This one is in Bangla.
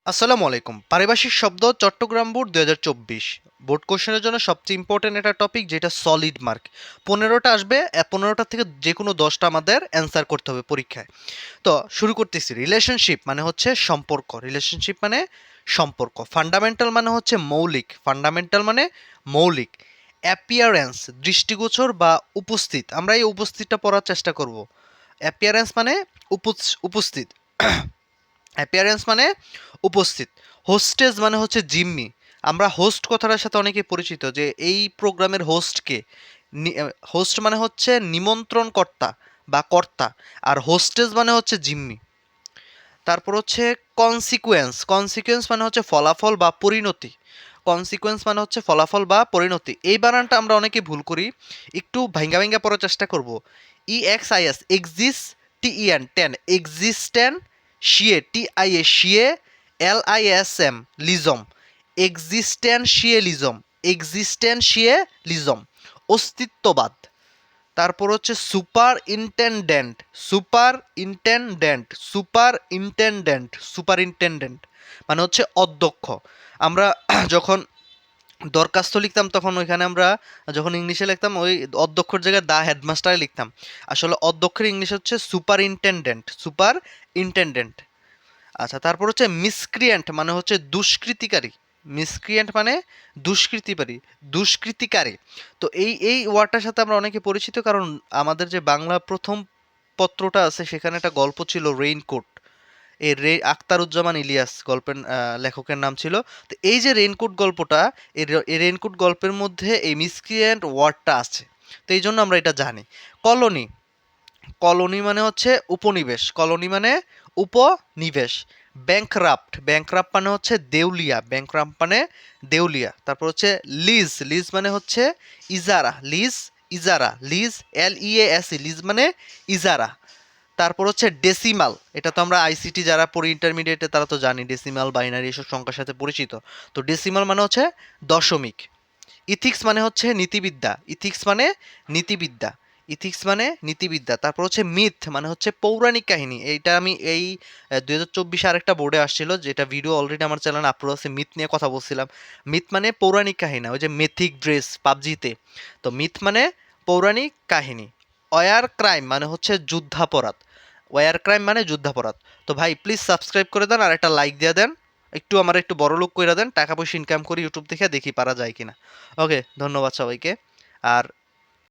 আসসালামু আলাইকুম। পারিভাষিক শব্দ চট্টগ্রাম বোর্ড ২০২৪ বোর্ড কোশ্চেনের জন্য সবচেয়ে ইম্পর্টেন্ট একটা টপিক যেটা সলিড মার্ক। ১৫টা আসবে, ১৫টা থেকে যে কোনো ১০টা আমাদের অ্যান্সার করতে হবে পরীক্ষায়। তো শুরু করতেছি। রিলেশনশিপ মানে হচ্ছে সম্পর্ক। রিলেশনশিপ মানে সম্পর্ক। ফান্ডামেন্টাল মানে হচ্ছে মৌলিক। ফান্ডামেন্টাল মানে মৌলিক। অ্যাপিয়ারেন্স দৃষ্টিগোচর বা উপস্থিত। আমরা এই উপস্থিতটা পড়ার চেষ্টা করব। অ্যাপিয়ারেন্স মানে উপস্থিত। অ্যাপিয়ারেন্স মানে উপস্থিত। হোস্টেজ মানে হচ্ছে জিম্মি। আমরা হোস্ট কথাটার সাথে অনেকে পরিচিত যে এই প্রোগ্রামের হোস্টকে। হোস্ট মানে হচ্ছে নিমন্ত্রণকর্তা বা কর্তা, আর হোস্টেজ মানে হচ্ছে জিম্মি। তারপর হচ্ছে কনসিকুয়েন্স। কনসিকুয়েন্স মানে হচ্ছে ফলাফল বা পরিণতি। কনসিকুয়েন্স মানে হচ্ছে ফলাফল বা পরিণতি। এই বানানটা আমরা অনেকে ভুল করি, একটু ভাঙ্গা ভাঙ্গা পড়ার চেষ্টা করব। EXIS exist, TEN ten existent, শিয়ে TIA শিয়ে, LISM লিজম এক্সিস্টেন্সিয়েলিজম এক্সিস্টেন্সিয়েলিজম অস্তিত্ববাদ। তারপর হচ্ছে superintendent. Superintendent superintendent superintendent মানে হচ্ছে অধ্যক্ষ। আমরা যখন দরখাস্ত লিখতাম তখন ওইখানে আমরা যখন ইংলিশে লিখতাম ওই অধ্যক্ষর জায়গায় দা হেডমাস্টারে লিখতাম। আসলে অধ্যক্ষের ইংলিশ হচ্ছে সুপার ইন্টেন্ডেন্ট সুপার ইন্টেন্ডেন্ট। আচ্ছা, তারপর হচ্ছে মিসক্রিয়েন্ট মানে হচ্ছে দুষ্কৃতিকারী। মিসক্রিয়েন্ট মানে দুষ্কৃতিকারী দুষ্কৃতিকারী। তো এই ওয়ার্ডটার সাথে আমরা অনেকে পরিচিত, কারণ আমাদের যে বাংলা প্রথম পত্রটা আছে সেখানে একটা গল্প ছিল রেইনকোট। এই আখতারুজ্জামান ইলিয়াস গল্পের লেখকের নাম ছিল। তো এই যে রেইনকোট গল্পটা, এই রেইনকোট গল্পের মধ্যে এই মিসক্রিয়েন্ট ওয়ার্ডটা আছে। তো এই জন্য আমরা এটা জানি। কলোনি। কলোনি মানে হচ্ছে উপনিবেশ। কলোনি মানে উপনিবেশ। ব্যাংকরাপ্ট। ব্যাংকরাপ্ট মানে হচ্ছে দেউলিয়া। ব্যাংকরাপ্ট মানে দেউলিয়া। তারপর হচ্ছে লিজ। লিজ মানে হচ্ছে ইজারা। লিজ ইজারা। লিজ LEASE লিজ মানে ইজারা। তারপর হচ্ছে ডেসিমাল। এটা তো আমরা আইসিটি যারা পড়ি ইন্টারমিডিয়েটে তারা তো জানি ডেসিমাল বাইনারি এসব সংখ্যার সাথে পরিচিত। তো ডেসিমাল মানে হচ্ছে দশমিক। ইথিক্স মানে হচ্ছে নীতিবিদ্যা। ইথিক্স মানে নীতিবিদ্যা। ইথিক্স মানে নীতিবিদ্যা। তারপর হচ্ছে মিথ মানে হচ্ছে পৌরাণিক কাহিনী। এইটা আমি এই ২০২৪ আরেকটা বোর্ডে আসছিল, যেটা ভিডিও অলরেডি আমার চ্যানেলে আপলোড আছে, মিথ নিয়ে কথা বলছিলাম। মিথ মানে পৌরাণিক কাহিনী, ওই যে মেথিক ড্রেস পাবজিতে। তো মিথ মানে পৌরাণিক কাহিনী। ওয়ার ক্রাইম মানে হচ্ছে যুদ্ধাপরাধ। ওয়ার ক্রাইম মানে যুদ্ধাপরাধ। তো ভাই প্লিজ সাবস্ক্রাইব করে দেন আর একটা লাইক দিয়ে দেন। একটু আমার একটু বড় লোক কইরা দেন, টাকা পয়সা ইনকাম করি ইউটিউব দেখে, দেখি পারা যায় কিনা। ওকে, ধন্যবাদ সবাইকে। আর